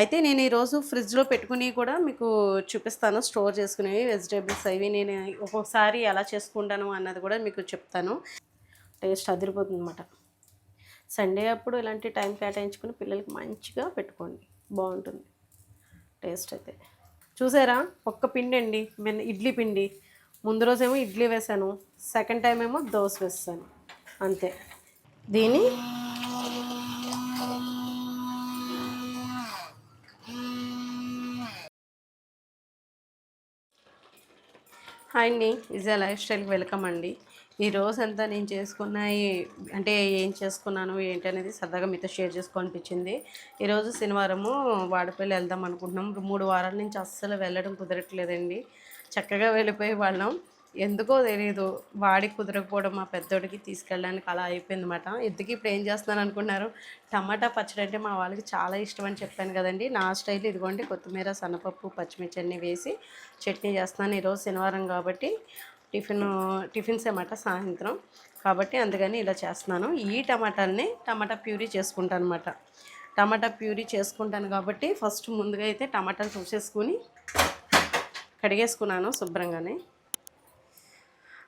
అయితే నేను ఈరోజు ఫ్రిడ్జ్‌లో పెట్టుకుని కూడా మీకు చూపిస్తాను. స్టోర్ చేసుకునేవి వెజిటబుల్స్ అవి నేను ఒక్కొక్కసారి ఎలా చేసుకుంటాను అన్నది కూడా మీకు చెప్తాను. టేస్ట్ అదిరిపోతుందన్నమాట. సండే అప్పుడు ఇలాంటి టైం కేటాయించుకొని పిల్లలకి మంచిగా పెట్టుకోండి. బాగుంటుంది టేస్ట్ అయితే. చూసారా ఒక్క పిండి అండి ఇడ్లీ పిండి. ముందు రోజేమో ఇడ్లీ వేశాను, సెకండ్ టైం ఏమో దోశ వేసాను అంతే. దీన్ని హాయ్ అండి, ఈజీ లైఫ్ స్టైల్కి వెల్కమ్ అండి. ఈరోజంతా నేను చేసుకున్నాయి అంటే ఏం చేసుకున్నాను ఏంటి అనేది సరదాగా మీతో షేర్ చేసుకోవాలనిపించింది. ఈరోజు శనివారము వాడపల్లి వెళ్దాం అనుకుంటున్నాం. 3 వారాల నుంచి అస్సలు వెళ్ళడం కుదరట్లేదండి. చక్కగా వెళ్ళిపోయే వాళ్ళం, ఎందుకో తెలియదు వాడికి కుదరకపోవడం మా పెద్దోడికి తీసుకెళ్ళడానికి అలా అయిపోయిందన్నమాట. ఎందుకు ఇప్పుడు ఏం చేస్తున్నాను అనుకున్నారు, టమాటా పచ్చడి అంటే మా వాళ్ళకి చాలా ఇష్టం అని చెప్పాను కదండి. నా స్టైల్ ఇదిగోండి, కొత్తిమీర, సన్నపప్పు, పచ్చిమిర్చి అన్నీ వేసి చట్నీ చేస్తున్నాను. ఈరోజు శనివారం కాబట్టి టిఫిన్స్ అన్నమాట సాయంత్రం కాబట్టి అందుకని ఇలా చేస్తున్నాను. ఈ టమాటా ప్యూరీ చేసుకుంటాను అనమాట. టమాటా ప్యూరీ చేసుకుంటాను కాబట్టి ఫస్ట్ ముందుగా అయితే టమాటాలు చూసేసుకుని కడిగేసుకున్నాను శుభ్రంగానే.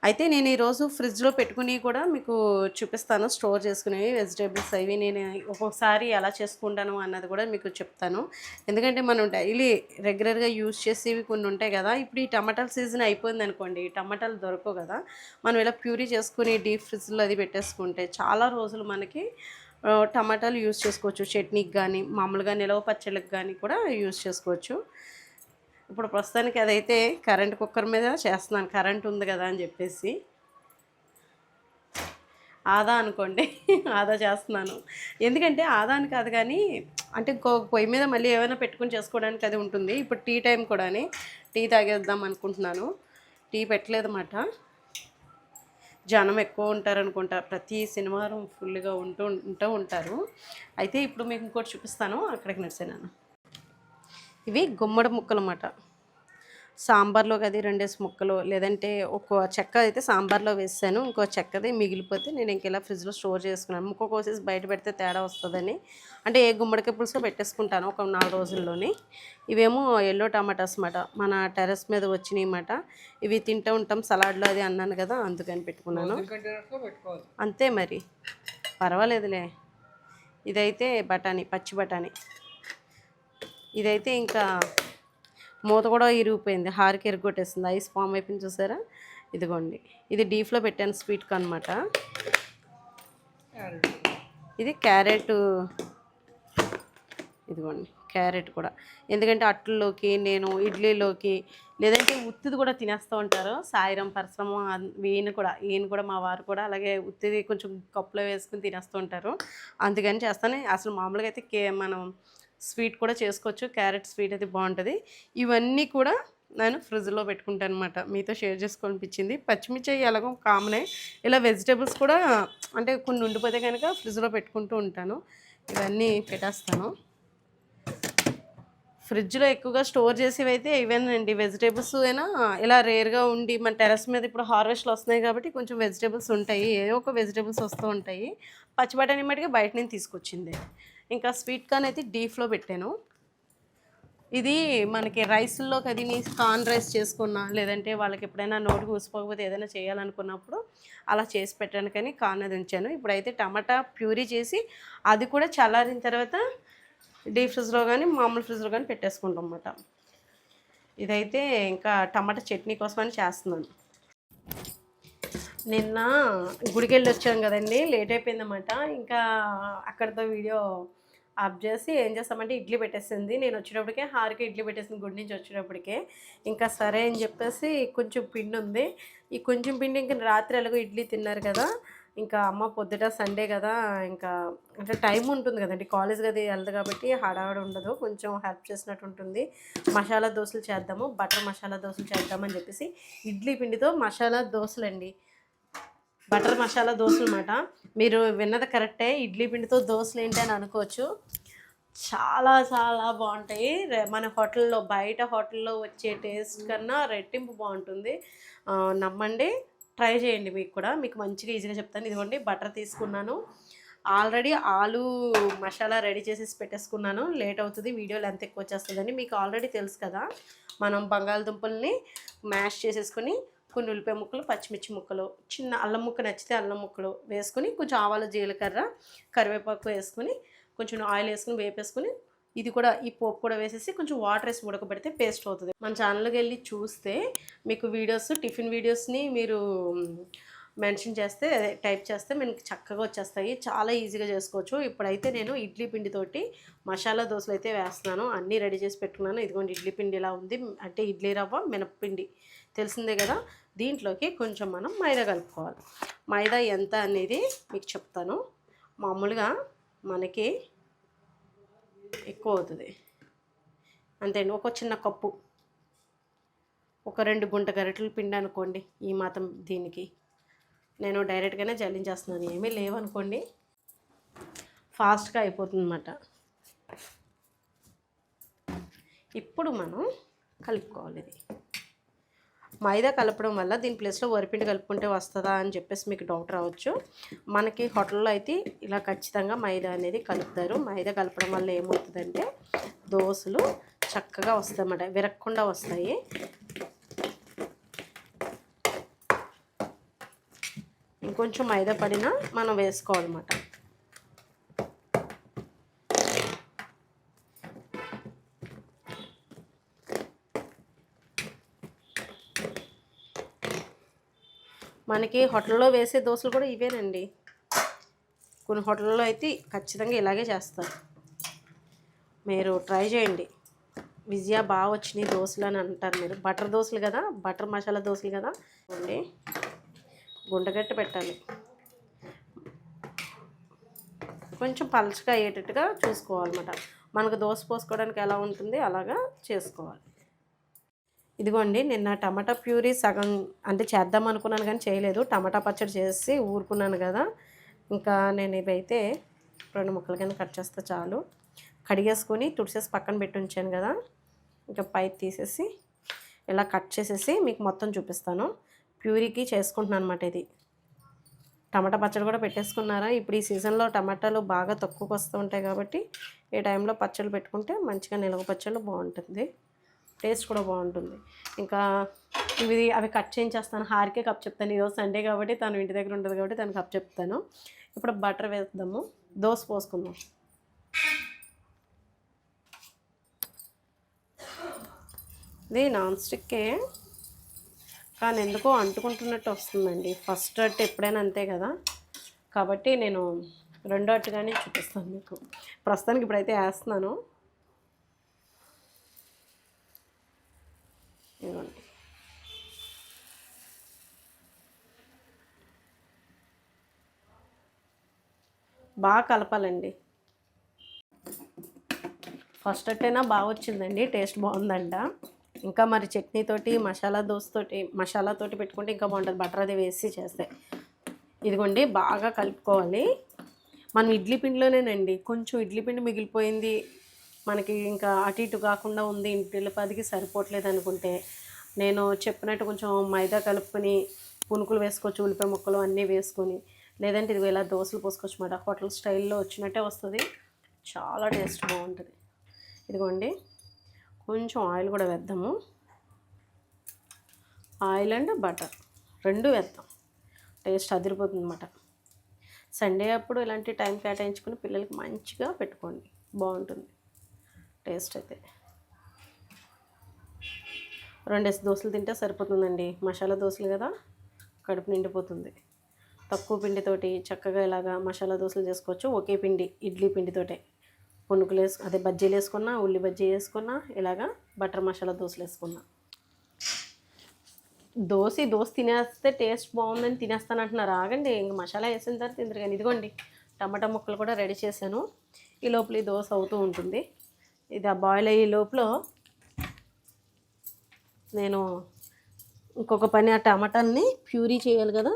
అయితే నేను ఈరోజు ఫ్రిడ్జ్‌లో పెట్టుకుని కూడా మీకు చూపిస్తాను. స్టోర్ చేసుకునేవి వెజిటబుల్స్ అవి నేను ఒక్కొక్కసారి ఎలా చేసుకుంటాను అన్నది కూడా మీకు చెప్తాను. ఎందుకంటే మనం డైలీ రెగ్యులర్గా యూజ్ చేసేవి కొన్ని ఉంటాయి కదా. ఇప్పుడు ఈ టమాటాల సీజన్ అయిపోయింది అనుకోండి, టమాటాలు దొరకవు కదా. మనం ఇలా ప్యూరీ చేసుకుని డీప్ ఫ్రిడ్జ్లో అది పెట్టేసుకుంటే చాలా రోజులు మనకి టమాటాలు యూజ్ చేసుకోవచ్చు. చట్నీకి కానీ మామూలుగా నిలవ పచ్చళ్ళకి కానీ కూడా యూజ్ చేసుకోవచ్చు. ఇప్పుడు ప్రస్తుతానికి అదైతే కరెంట్ కుక్కర్ మీద చేస్తున్నాను, కరెంట్ ఉంది కదా అని చెప్పేసి. ఆదా అనుకోండి ఆదా చేస్తున్నాను. ఎందుకంటే ఆదా అని కాదు కానీ అంటే పొయ్యి మీద మళ్ళీ ఏమైనా పెట్టుకుని చేసుకోవడానికి అది ఉంటుంది. ఇప్పుడు టీ టైం కూడా టీ తాగేద్దాం అనుకుంటున్నాను. టీ పెట్టలేదన్నమాట. జనం ఎక్కువ ఉంటారనుకుంటా, ప్రతి శనివారం ఫుల్గా ఉంటూ ఉంటారు. అయితే ఇప్పుడు మీకు ఇంకోటి చూపిస్తాను, అక్కడికి నడిచాను. ఇవి గుమ్మడి ముక్కలు అన్నమాట. సాంబార్లోకి అది 2 ముక్కలు, లేదంటే ఒక చెక్క అయితే సాంబార్లో వేసాను, ఇంకో చెక్కది మిగిలిపోతే నేను ఇంక ఇలా ఫ్రిడ్జ్లో స్టోర్ చేసుకున్నాను. ముక్క కోసేసి బయట పెడితే తేడా వస్తుందని అంటే ఏ గుమ్మడికాయ పులుసు పెట్టేసుకుంటాను ఒక 4 రోజుల్లోని. ఇవేమో ఎల్లో టమాటాస్ అన్నమాట, మన టెర్రస్ మీద వచ్చినాయి అన్నమాట. ఇవి తింటూ ఉంటాం సలాడ్లో అది అన్నాను కదా, అందుకని పెట్టుకున్నాను అంతే. మరి పర్వాలేదులే. ఇదైతే బఠానీ, పచ్చి బఠానీ. ఇదైతే ఇంకా మూత కూడా ఇరిగిపోయింది, హారికి ఇరగొట్టేస్తుంది, ఐస్ ఫామ్ అయిపోయింది చూసారా. ఇదిగోండి, ఇది డీప్లో పెట్టాను స్వీట్కి అనమాట. ఇది క్యారెట్, ఇదిగోండి క్యారెట్ కూడా. ఎందుకంటే అట్లలోకి నేను ఇడ్లీలోకి లేదంటే ఉత్తిది కూడా తినేస్తూ ఉంటారు. సాయిరం పరిశ్రమ ఈయన కూడా మా వారు కూడా అలాగే ఉత్తిది కొంచెం కప్పులో వేసుకుని తినేస్తూ ఉంటారు. అందుకని చేస్తాను. అసలు మామూలుగా అయితే మనం స్వీట్ కూడా చేసుకోవచ్చు, క్యారెట్ స్వీట్ అది బాగుంటుంది. ఇవన్నీ కూడా నేను ఫ్రిడ్జ్లో పెట్టుకుంటాను అనమాట, మీతో షేర్ చేసుకోవాలనిపించింది. పచ్చిమిర్చి ఎలాగో కామనే, ఇలా వెజిటేబుల్స్ కూడా అంటే కొన్ని ఉండిపోతే కనుక ఫ్రిడ్జ్లో పెట్టుకుంటూ ఉంటాను. ఇవన్నీ పెట్టేస్తాను. ఫ్రిడ్జ్లో ఎక్కువగా స్టోర్ చేసేవి అయితే ఇవేనండి, వెజిటేబుల్స్ అయినా ఇలా రేర్గా ఉండి మన టెర్రస్ మీద ఇప్పుడు హార్వెస్ట్లు వస్తున్నాయి కాబట్టి కొంచెం వెజిటేబుల్స్ ఉంటాయి, ఏదో ఒక వెజిటేబుల్స్ వస్తూ ఉంటాయి. పచ్చి బఠానీ మట్టుగా బయట నుంచి తీసుకొచ్చింది. ఇంకా స్వీట్ కార్న్ అయితే డీప్లో పెట్టాను. ఇది మనకి రైస్లోకి అది కార్న్ రైస్ చేసుకున్నా, లేదంటే వాళ్ళకి ఎప్పుడైనా నోటికి ఊసిపోకపోతే ఏదైనా చేయాలనుకున్నప్పుడు అలా చేసి పెట్టడానికని కార్న్ అది ఉంచాను. ఇప్పుడైతే టమాటా ప్యూరీ చేసి అది కూడా చల్లారిన తర్వాత డీప్ ఫ్రిడ్జ్లో కానీ మామూలు ఫ్రిడ్జ్లో కానీ పెట్టేసుకుంటాం అన్నమాట. ఇదైతే ఇంకా టమాటా చట్నీ కోసమని చేస్తున్నాను. నిన్న గుడికి వెళ్ళి వచ్చాం కదండి, లేట్ అయిపోయిందన్నమాట. ఇంకా అక్కడితో వీడియో ఆఫ్ చేసి ఏం చేస్తామంటే ఇడ్లీ పెట్టేసింది. నేను వచ్చేటప్పటికే హారికి ఇడ్లీ పెట్టేసింది గుడి నుంచి వచ్చేటప్పటికే. ఇంకా సరే అని చెప్పేసి కొంచెం పిండి ఉంది, ఈ కొంచెం పిండి ఇంకా రాత్రి ఎలాగో ఇడ్లీ తిన్నారు కదా, ఇంకా అమ్మ పొద్దుట సండే కదా, ఇంకా అంటే టైం ఉంటుంది కదండి, కాలేజ్ గది వెళ్దు కాబట్టి హడావిడి ఉండదు, కొంచెం హెల్ప్ చేసినట్టు ఉంటుంది. మసాలా దోశలు చేద్దాము, బటర్ మసాలా దోశలు చేద్దామని చెప్పేసి ఇడ్లీ పిండితో మసాలా దోశలు అండి, బటర్ మసాలా దోశలు అన్నమాట. మీరు విన్నది కరెక్టే, ఇడ్లీ పిండితో దోశలు ఏంటి అని అనుకోవచ్చు. చాలా చాలా బాగుంటాయి. మన హోటల్లో బయట హోటల్లో వచ్చే టేస్ట్ కన్నా రెట్టింపు బాగుంటుంది, నమ్మండి. ట్రై చేయండి, మీకు కూడా మీకు మంచిగా ఈజీగా చెప్తాను. ఇదిగోండి బటర్ తీసుకున్నాను, ఆల్రెడీ ఆలు మసాలా రెడీ చేసేసి పెట్టేసుకున్నాను. లేట్ అవుతుంది, వీడియో లెంత్ ఎక్కువ వచ్చేస్తుందని. మీకు ఆల్రెడీ తెలుసు కదా, మనం బంగాళదుంపల్ని మ్యాష్ చేసేసుకొని కొన్ని ఉల్లిపాయ ముక్కలు, పచ్చిమిర్చి ముక్కలు, చిన్న అల్లం ముక్క నచ్చితే అల్లం ముక్కలు వేసుకొని, కొంచెం ఆవాలు, జీలకర్ర, కరివేపాకు వేసుకొని, కొంచెం ఆయిల్ వేసుకొని వేపేసుకొని, ఇది కూడా ఈ పోపు కూడా వేసేసి కొంచెం వాటర్ వేసి ఉడకబెడితే పేస్ట్ అవుతుంది. మన ఛానల్కి వెళ్ళి చూస్తే మీకు వీడియోస్, టిఫిన్ వీడియోస్ని మీరు మెన్షన్ చేస్తే, టైప్ చేస్తే మనకి చక్కగా వచ్చేస్తాయి. చాలా ఈజీగా చేసుకోవచ్చు. ఇప్పుడైతే నేను ఇడ్లీ పిండితోటి మసాలా దోశలు అయితే వేస్తున్నాను. అన్నీ రెడీ చేసి పెట్టుకున్నాను. ఇదిగోండి ఇడ్లీ పిండి ఇలా ఉంది, అంటే ఇడ్లీ రవ్వ, మినప్పిండి తెలిసిందే కదా. దీంట్లోకి కొంచెం మనం మైదా కలుపుకోవాలి. మైదా ఎంత అనేది మీకు చెప్తాను. మామూలుగా మనకి ఎక్కువ అవుతుంది అంతే అండి. ఒక చిన్న కప్పు, ఒక 2 గుంట గరిటెల పిండి అనుకోండి. ఈ మాత్రం దీనికి నేను డైరెక్ట్గానే జల్లించేస్తున్నాను, ఏమీ లేవనుకోండి, ఫాస్ట్గా అయిపోతుంది అన్నమాట. ఇప్పుడు మనం కలుపుకోవాలి. ఇది మైదా కలపడం వల్ల దీని ప్లేస్లో వరిపిండి కలుపుకుంటే వస్తుందా అని చెప్పేసి మీకు డౌట్ రావచ్చు. మనకి హోటల్లో అయితే ఇలా ఖచ్చితంగా మైదా అనేది కలుపుతారు. మైదా కలపడం వల్ల ఏమవుతుందంటే దోశలు చక్కగా వస్తాయి అన్నమాట, విరగకుండా వస్తాయి. ఇంకొంచెం మైదా పడినా మనం వేసుకోవాలన్నమాట. మనకి హోటల్లో వేసే దోశలు కూడా ఇవేనండి. కొన్ని హోటల్లో అయితే ఖచ్చితంగా ఇలాగే చేస్తారు. మీరు ట్రై చేయండి. విజయ బాగా వచ్చినాయి దోశలు అని అంటారు మీరు. బటర్ దోశలు కదా, బటర్ మసాలా దోశలు కదా అండి. గుండగట్టి పెట్టాలి, కొంచెం పలచగా అయ్యేటట్టుగా చూసుకోవాలన్నమాట. మనకు దోశ పోసుకోవడానికి ఎలా ఉంటుంది అలాగా చేసుకోవాలి. ఇదిగోండి, నిన్న టమాటా ప్యూరీ సగం అంటే చేద్దాం అనుకున్నాను కానీ చేయలేదు. టమాటా పచ్చడి చేసి ఊరుకున్నాను కదా. ఇంకా నేను ఇవైతే 2 ముక్కల కింద కట్ చేస్తే చాలు. కడిగేసుకొని తుడిసేసి పక్కన పెట్టి ఉంచాను కదా. ఇంకా పై తీసేసి ఇలా కట్ చేసేసి మీకు మొత్తం చూపిస్తాను. ప్యూరీకి చేసుకుంటున్నాను అనమాట. ఇది టమాటా పచ్చడి కూడా పెట్టేసుకున్నారా. ఇప్పుడు ఈ సీజన్లో టమాటాలు బాగా తక్కువకి వస్తూ ఉంటాయి కాబట్టి ఈ టైంలో పచ్చళ్ళు పెట్టుకుంటే మంచిగా నిలవ పచ్చళ్ళు బాగుంటుంది, టేస్ట్ కూడా బాగుంటుంది. ఇంకా అవి కట్ చేయించేస్తాను. హారికే కప్ చెప్తాను. ఈరోజు సండే కాబట్టి తను ఇంటి దగ్గర ఉంటుంది కాబట్టి తను కప్ చెప్తాను. ఇప్పుడు బటర్ వేద్దాము, దోశ పోసుకుందాం. ఇది నాన్ స్టిక్కే కానీ ఎందుకో అంటుకుంటున్నట్టు వస్తుందండి. ఫస్ట్ అట్టు ఎప్పుడైనా అంతే కదా, కాబట్టి నేను రెండో అట్టుగానే చూపిస్తాను మీకు. ప్రస్తుతానికి ఇప్పుడైతే వేస్తున్నాను. ఇదిగోండి, బాగా కలపాలండి. ఫస్ట్ అట్టైనా బాగా వచ్చిందండి, టేస్ట్ బాగుందంట. ఇంకా మరి చట్నీతోటి మసాలాతోటి పెట్టుకుంటే ఇంకా బాగుంటుంది, బటర్ అది వేసి చేస్తే. ఇదిగోండి, బాగా కలుపుకోవాలి. మనం ఇడ్లీ పిండిలోనేనండి, కొంచెం ఇడ్లీ పిండి మిగిలిపోయింది మనకి, ఇంకా అటు ఇటు కాకుండా ఉంది, ఇంటి పదికి సరిపోవట్లేదు అనుకుంటే నేను చెప్పినట్టు కొంచెం మైదా కలుపుకొని పునుకులు వేసుకోవచ్చు, ఉల్లిపాయ ముక్కలు అన్నీ వేసుకొని. లేదంటే ఇది ఇలా దోశలు పోసుకోవచ్చు అన్నమాట. హోటల్ స్టైల్లో వచ్చినట్టే వస్తుంది, చాలా టేస్ట్ బాగుంటుంది. ఇదిగోండి, కొంచెం ఆయిల్ కూడా వేద్దాము. ఆయిల్ అండ్ బటర్ 2 వేద్దాం, టేస్ట్ అదిరిపోతుంది అన్నమాట. సండే అప్పుడు ఇలాంటి టైం కేటాయించుకుని పిల్లలకి మంచిగా పెట్టుకోండి, బాగుంటుంది టేస్ట్ అయితే. 2 దోశలు తింటే సరిపోతుందండి. మసాలా దోశలు కదా, కడుపు నిండిపోతుంది. తక్కువ పిండితోటి చక్కగా ఇలాగా మసాలా దోశలు చేసుకోవచ్చు. ఒకే పిండి, ఇడ్లీ పిండితోటే పునుకులు అదే బజ్జీలు వేసుకున్నా, ఉల్లి బజ్జీ వేసుకున్నా, ఇలాగా బటర్ మసాలా దోశలు వేసుకున్నా. దోశ తినేస్తే టేస్ట్ బాగుందని తినేస్తాను అంటున్నారు. ఆగండి, ఇంక మసాలా వేసిన తర్వాత తిందరు కానీ. ఇదిగోండి, టమాటా ముక్కలు కూడా రెడీ చేశాను. ఈ లోపల ఈ దోశ అవుతూ ఉంటుంది. ఇది ఆ బాయిల్ అయ్యే లోపల నేను ఇంకొక పని, ఆ టమాటాలని ప్యూరీ చేయాలి కదా.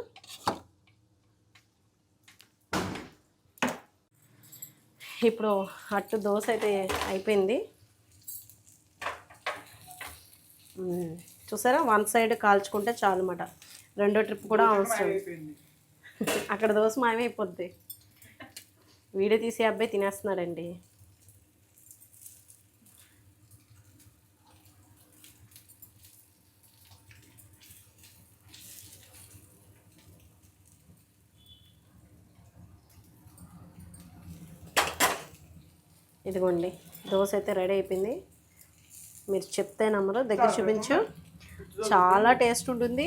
ఇప్పుడు అట్టు దోశ అయితే అయిపోయింది. చూసారా, 1 సైడ్ కాల్చుకుంటే చాలు అన్నమాట. రెండో ట్రిప్ కూడా అవసరం. అక్కడ దోశ మాయమైపోద్ది. వీడియో తీసే అబ్బాయి తినేస్తున్నాడండి. ఇదిగోండి దోశ అయితే రెడీ అయిపోయింది. మీరు చెప్తే నమ్మరు, దగ్గర చూపించు. చాలా టేస్ట్ ఉంటుంది.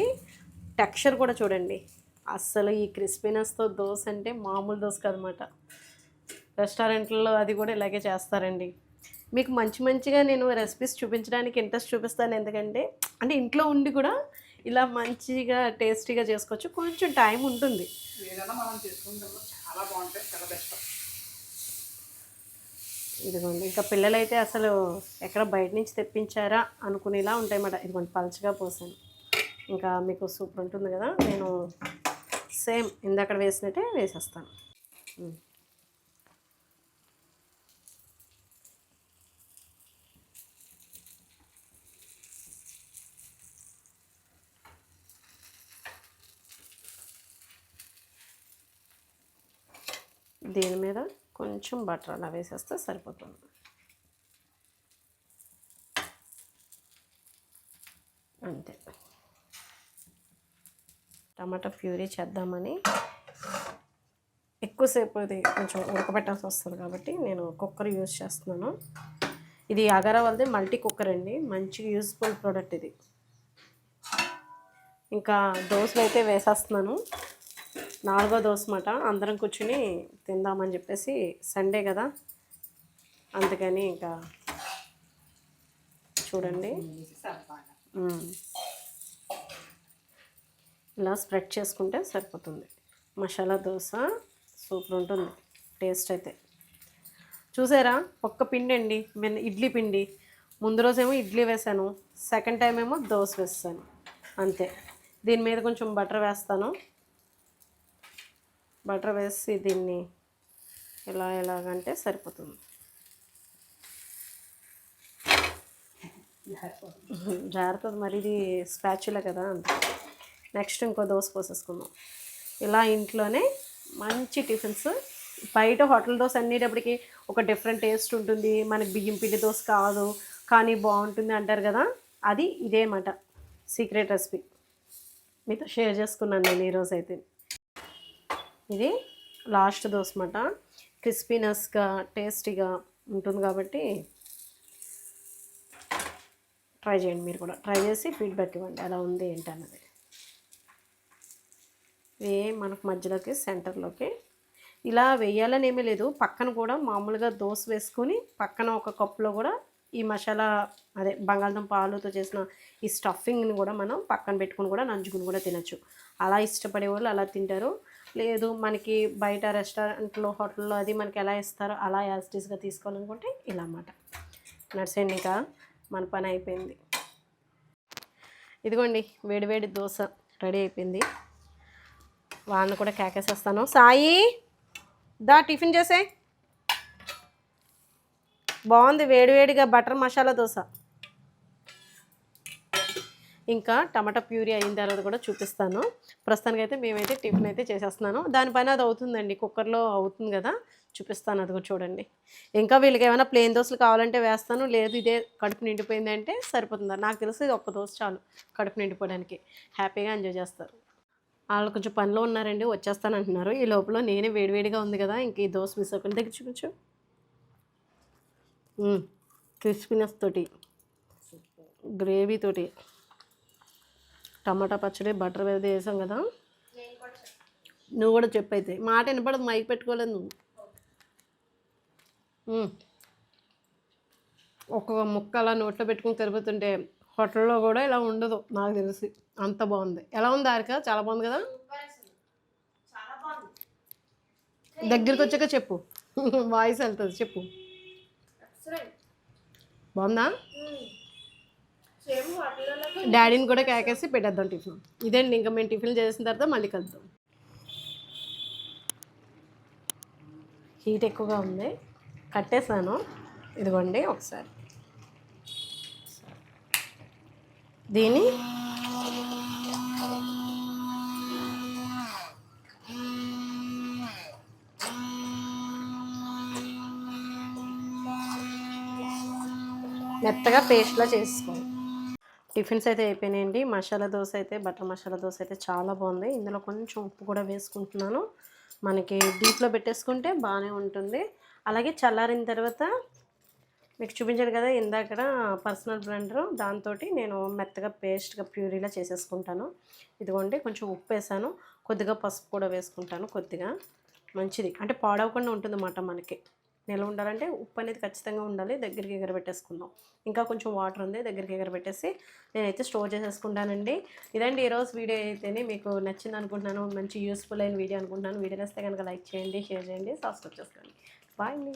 టెక్స్చర్ కూడా చూడండి. అస్సలు ఈ క్రిస్పీనెస్తో దోశ అంటే మామూలు దోశ కాదనమాట. రెస్టారెంట్లలో అది కూడా ఇలాగే చేస్తారండి. మీకు మంచిగా నేను రెసిపీస్ చూపించడానికి ఇంట్రెస్ట్ చూపిస్తాను. ఎందుకంటే అంటే ఇంట్లో ఉండి కూడా ఇలా మంచిగా టేస్టీగా చేసుకోవచ్చు. కొంచెం టైం ఉంటుంది. ఇదిగోండి ఇంకా పిల్లలైతే అసలు ఎక్కడ బయట నుంచి తెప్పించారా అనుకునేలా ఉంటాయన్నమాట. ఇదిగోండి పలచగా పోసాను. ఇంకా మీకు సూపర్ ఉంటుంది కదా. నేను సేమ్ ఇందాక వేసినట్టే వేసేస్తాను. దీని మీద కొంచెం బటర్ అలా వేసేస్తే సరిపోతుంది. అంతే. టమాటా ప్యూరీ చేద్దామని ఎక్కువసేపు ఇది కొంచెం ఉడకబెట్టాల్సి వస్తుంది కాబట్టి నేను కుక్కర్ యూజ్ చేస్తున్నాను. ఇది అగారా వాళ్ళది మల్టీ కుక్కర్ అండి. మంచి యూస్ఫుల్ ప్రోడక్ట్ ఇది. ఇంకా దోశలు అయితే వేసేస్తున్నాను. 4వ దోశ మాట. అందరం కూర్చుని తిందామని చెప్పేసి సండే కదా, అందుకని ఇంకా చూడండి ఇలా స్ప్రెడ్ చేసుకుంటే సరిపోతుంది. మసాలా దోశ సూపర్ ఉంటుంది టేస్ట్ అయితే. చూసారా, ఒక్క పిండి అండి, ఇడ్లీ పిండి. ముందు రోజేమో ఇడ్లీ వేసాను, సెకండ్ టైం ఏమో దోశ వేస్తాను అంతే. దీని మీద కొంచెం బటర్ వేస్తాను. బటర్ వేసి దీన్ని ఎలాగంటే సరిపోతుంది. జారుతుంది మరి, ఇది స్పాచులా కదా. నెక్స్ట్ ఇంకో దోశ పోసేసుకుందాం. ఇలా ఇంట్లోనే మంచి టిఫిన్స్. బయట హోటల్ దోశ అనేటప్పటికి ఒక డిఫరెంట్ టేస్ట్ ఉంటుంది. మనకి బియ్యం పిండి దోశ కాదు కానీ బాగుంటుంది అంటారు కదా. అది ఇదేమాట సీక్రెట్ రెసిపీ మీతో షేర్ చేసుకున్నాను నేను ఈరోజు అయితే. ఇది లాస్ట్ దోశ మాట. క్రిస్పీనెస్గా టేస్టీగా ఉంటుంది కాబట్టి ట్రై చేయండి. మీరు కూడా ట్రై చేసి ఫీడ్బ్యాక్ ఇవ్వండి ఎలా ఉంది ఏంటన్నది. మనకు మధ్యలోకి సెంటర్లోకి ఇలా వేయాలని ఏమీ లేదు. పక్కన కూడా మామూలుగా దోశ వేసుకొని పక్కన ఒక కప్పులో కూడా ఈ మసాలా అదే బంగాళదుంప ఆలుతో చేసిన ఈ స్టఫింగ్ని కూడా మనం పక్కన పెట్టుకుని కూడా నంచుకుని కూడా తినచ్చు. అలా ఇష్టపడే వాళ్ళు అలా తింటారు. లేదు మనకి బయట రెస్టారెంట్లో హోటల్లో అది మనకి ఎలా ఇస్తారో అలా యాజిటీస్గా తీసుకోవాలనుకుంటే ఇలా అన్నమాట. నడిచేయండి, ఇంకా మన పని అయిపోయింది. ఇదిగోండి వేడివేడి దోశ రెడీ అయిపోయింది. వాళ్ళని కూడా కేకేసేస్తాను. సాయి దా టిఫిన్ చేసే. బాగుంది వేడివేడిగా బటర్ మసాలా దోశ. ఇంకా టమాటా ప్యూరీ అయిన తర్వాత కూడా చూపిస్తాను. ప్రస్తుతానికైతే మేమైతే టిఫిన్ అయితే చేసేస్తున్నాను. దానిపైన అది అవుతుందండి, కుక్కర్లో అవుతుంది కదా, చూపిస్తాను. అది కూడా చూడండి. ఇంకా వీళ్ళకి ఏమైనా ప్లేన్ దోశలు కావాలంటే వేస్తాను, లేదు ఇదే కడుపు నిండిపోయింది అంటే సరిపోతుంది. నాకు తెలిసి ఇది ఒక్క దోశ చాలు కడుపు నిండిపోవడానికి. హ్యాపీగా ఎంజాయ్ చేస్తారు. వాళ్ళు కొంచెం పనిలో ఉన్నారండి, వచ్చేస్తాను అంటున్నారు. ఈ లోపల నేనే వేడివేడిగా ఉంది కదా, ఇంక ఈ దోశ మిస్ అవ్వకుండా దగ్గర చూపించు. క్రిస్పీనెస్ తోటి, గ్రేవీ తోటి, టమాటా పచ్చడి, బటర్ వేది వేసాం కదా. నువ్వు కూడా చెప్పైతే మాట వినపడదు, మైక్ పెట్టుకోలేదు నువ్వు. ఒక్కొక్క ముక్క అలా నోట్లో పెట్టుకుని తిరుగుతుంటే హోటల్లో కూడా ఇలా ఉండదు నాకు తెలిసి. అంత బాగుంది. ఎలా ఉంది హారిక? చాలా బాగుంది కదా. దగ్గరికి వచ్చాక చెప్పు, వాయిస్ వెళ్తుంది. చెప్పు బాగుందా. డాడీని కూడా కేకేసి పెట్టేద్దాం టిఫిన్. ఇదేండి, ఇంకా మేము టిఫిన్ చేసిన తర్వాత మళ్ళీ కలుద్దాం. హీట్ ఎక్కువగా ఉంది, కట్టేసాను. ఇదిగోండి ఒకసారి దీన్ని మెత్తగా పేస్ట్లా చేసుకోవాలి. టిఫిన్స్ అయితే అయిపోయినాయండి. మసాలా దోశ అయితే బటర్ మసాలా దోశ అయితే చాలా బాగుంది. ఇందులో కొంచెం ఉప్పు కూడా వేసుకుంటున్నాను. మనకి డీప్లో పెట్టేసుకుంటే బాగానే ఉంటుంది. అలాగే చల్లారిన తర్వాత మీకు చూపించాను కదా ఇందాకడ పర్సనల్ బ్లెండరు, దాంతో నేను మెత్తగా పేస్ట్గా ప్యూరీలా చేసేసుకుంటాను. ఇదిగోండి కొంచెం ఉప్పు వేసాను, కొద్దిగా పసుపు కూడా వేసుకుంటాను. కొద్దిగా మంచిది అంటే పాడవకుండా ఉంటుందన్నమాట. మనకి నిల్వ ఉండాలంటే ఉప్పు అనేది ఖచ్చితంగా ఉండాలి. దగ్గరికి ఎగరబెట్టేసుకుందాం. ఇంకా కొంచెం వాటర్ ఉంది, దగ్గరికి ఎగరబెట్టేసి నేనైతే స్టోర్ చేసేసుకుంటానండి. ఇదండి ఈరోజు వీడియో అయితేనే మీకు నచ్చింది అనుకుంటున్నాను. మంచి యూస్ఫుల్ అయిన వీడియో అనుకుంటున్నాను. వీడియో నచ్చితే కనుక లైక్ చేయండి, షేర్ చేయండి, సబ్స్క్రైబ్ చేసుకోండి. బాయ్ అండి.